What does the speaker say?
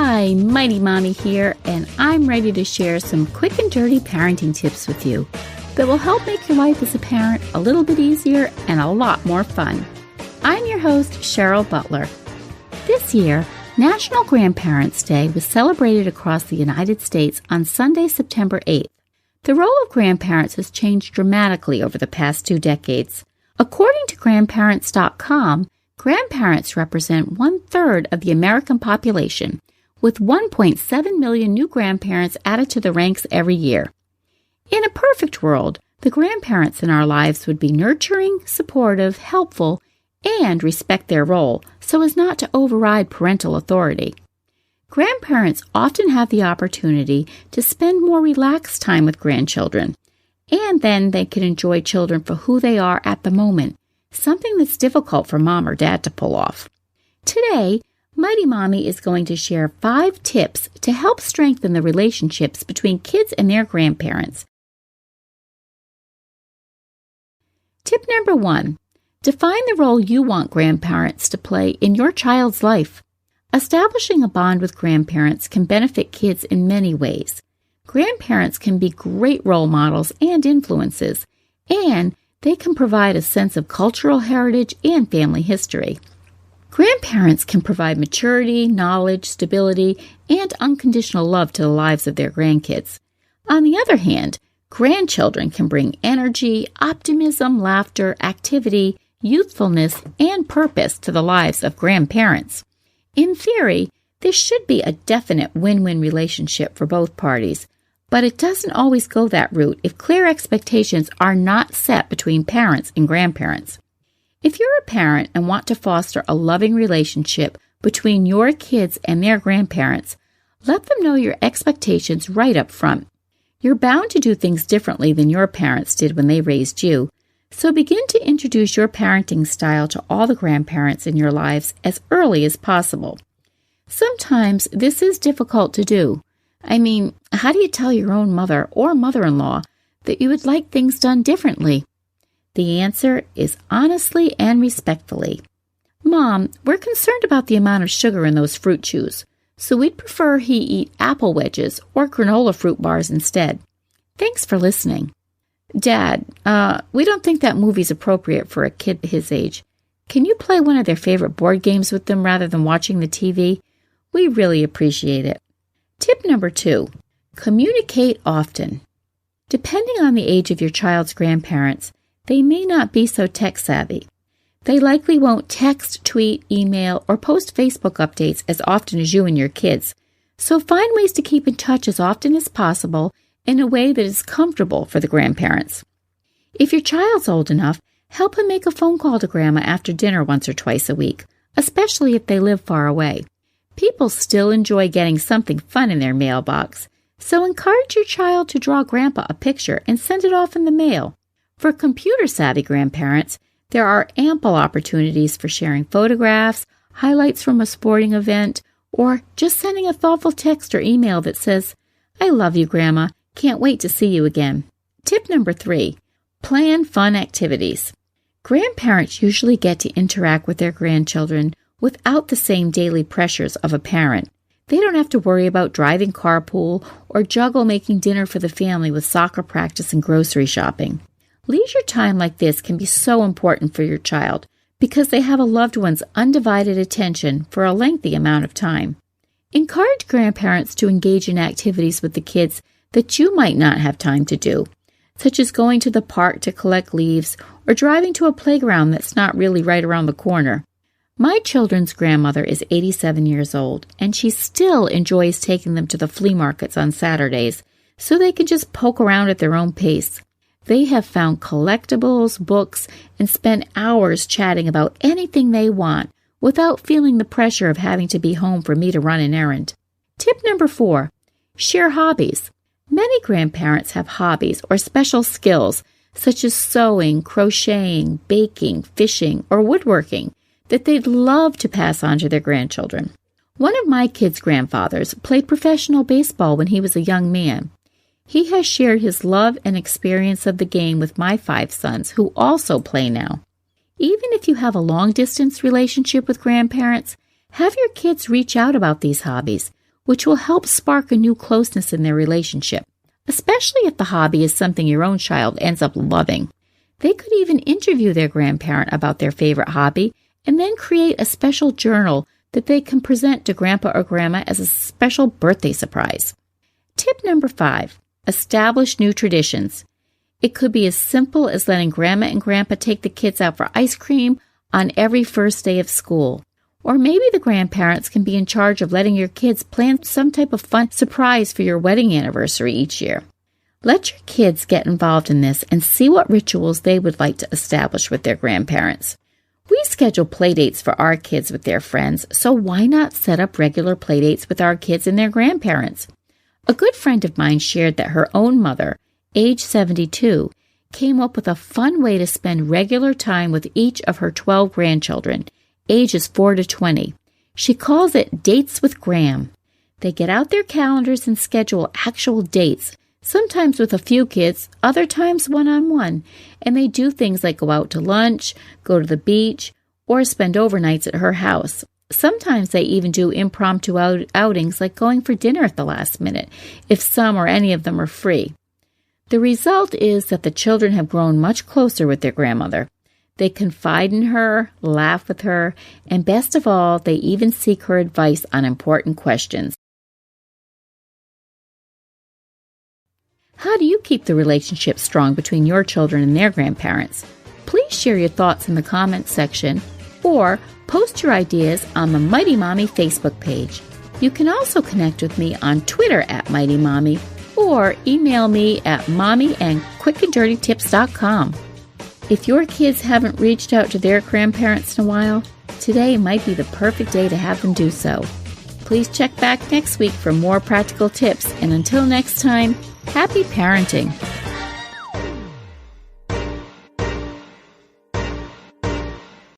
Hi, Mighty Mommy here, and I'm ready to share some quick and dirty parenting tips with you that will help make your life as a parent a little bit easier and a lot more fun. I'm your host, Cheryl Butler. This year, National Grandparents' Day was celebrated across the United States on Sunday, September 8th. The role of grandparents has changed dramatically over the past 2 decades. According to grandparents.com, grandparents represent 1/3 of the American population, with 1.7 million new grandparents added to the ranks every year. In a perfect world, the grandparents in our lives would be nurturing, supportive, helpful, and respect their role so as not to override parental authority. Grandparents often have the opportunity to spend more relaxed time with grandchildren, and then they can enjoy children for who they are at the moment, something that's difficult for mom or dad to pull off. Today, Mighty Mommy is going to share 5 tips to help strengthen the relationships between kids and their grandparents. Tip number 1. Define the role you want grandparents to play in your child's life. Establishing a bond with grandparents can benefit kids in many ways. Grandparents can be great role models and influences, and they can provide a sense of cultural heritage and family history. Grandparents can provide maturity, knowledge, stability, and unconditional love to the lives of their grandkids. On the other hand, grandchildren can bring energy, optimism, laughter, activity, youthfulness, and purpose to the lives of grandparents. In theory, this should be a definite win-win relationship for both parties, but it doesn't always go that route if clear expectations are not set between parents and grandparents. If you're a parent and want to foster a loving relationship between your kids and their grandparents, let them know your expectations right up front. You're bound to do things differently than your parents did when they raised you, so begin to introduce your parenting style to all the grandparents in your lives as early as possible. Sometimes this is difficult to do. I mean, how do you tell your own mother or mother-in-law that you would like things done differently? The answer is honestly and respectfully. Mom, we're concerned about the amount of sugar in those fruit chews, so we'd prefer he eat apple wedges or granola fruit bars instead. Thanks for listening. Dad, we don't think that movie's appropriate for a kid his age. Can you play one of their favorite board games with them rather than watching the TV? We really appreciate it. Tip number 2. Communicate often. Depending on the age of your child's grandparents, they may not be so tech-savvy. They likely won't text, tweet, email, or post Facebook updates as often as you and your kids, so find ways to keep in touch as often as possible in a way that is comfortable for the grandparents. If your child's old enough, help him make a phone call to Grandma after dinner once or twice a week, especially if they live far away. People still enjoy getting something fun in their mailbox, so encourage your child to draw Grandpa a picture and send it off in the mail. For computer-savvy grandparents, there are ample opportunities for sharing photographs, highlights from a sporting event, or just sending a thoughtful text or email that says, "I love you, Grandma. Can't wait to see you again." Tip number 3. Plan fun activities. Grandparents usually get to interact with their grandchildren without the same daily pressures of a parent. They don't have to worry about driving carpool or juggle making dinner for the family with soccer practice and grocery shopping. Leisure time like this can be so important for your child because they have a loved one's undivided attention for a lengthy amount of time. Encourage grandparents to engage in activities with the kids that you might not have time to do, such as going to the park to collect leaves or driving to a playground that's not really right around the corner. My children's grandmother is 87 years old, and she still enjoys taking them to the flea markets on Saturdays so they can just poke around at their own pace. They have found collectibles, books, and spent hours chatting about anything they want without feeling the pressure of having to be home for me to run an errand. Tip number 4. Share hobbies. Many grandparents have hobbies or special skills such as sewing, crocheting, baking, fishing, or woodworking that they'd love to pass on to their grandchildren. One of my kids' grandfathers played professional baseball when he was a young man. He has shared his love and experience of the game with my 5 sons, who also play now. Even if you have a long-distance relationship with grandparents, have your kids reach out about these hobbies, which will help spark a new closeness in their relationship, especially if the hobby is something your own child ends up loving. They could even interview their grandparent about their favorite hobby and then create a special journal that they can present to Grandpa or Grandma as a special birthday surprise. Tip number 5, establish new traditions. It could be as simple as letting Grandma and Grandpa take the kids out for ice cream on every first day of school. Or maybe the grandparents can be in charge of letting your kids plan some type of fun surprise for your wedding anniversary each year. Let your kids get involved in this and see what rituals they would like to establish with their grandparents. We schedule playdates for our kids with their friends, so why not set up regular playdates with our kids and their grandparents? A good friend of mine shared that her own mother, age 72, came up with a fun way to spend regular time with each of her 12 grandchildren, ages 4 to 20. She calls it Dates with Gram. They get out their calendars and schedule actual dates, sometimes with a few kids, other times one-on-one, and they do things like go out to lunch, go to the beach, or spend overnights at her house. Sometimes they even do impromptu outings like going for dinner at the last minute, if some or any of them are free. The result is that the children have grown much closer with their grandmother. They confide in her, laugh with her, and best of all, they even seek her advice on important questions. How do you keep the relationship strong between your children and their grandparents? Please share your thoughts in the comments section or post your ideas on the Mighty Mommy Facebook page. You can also connect with me on Twitter at Mighty Mommy or email me at mommy@quickanddirtytips.com. If your kids haven't reached out to their grandparents in a while, today might be the perfect day to have them do so. Please check back next week for more practical tips, and until next time, happy parenting!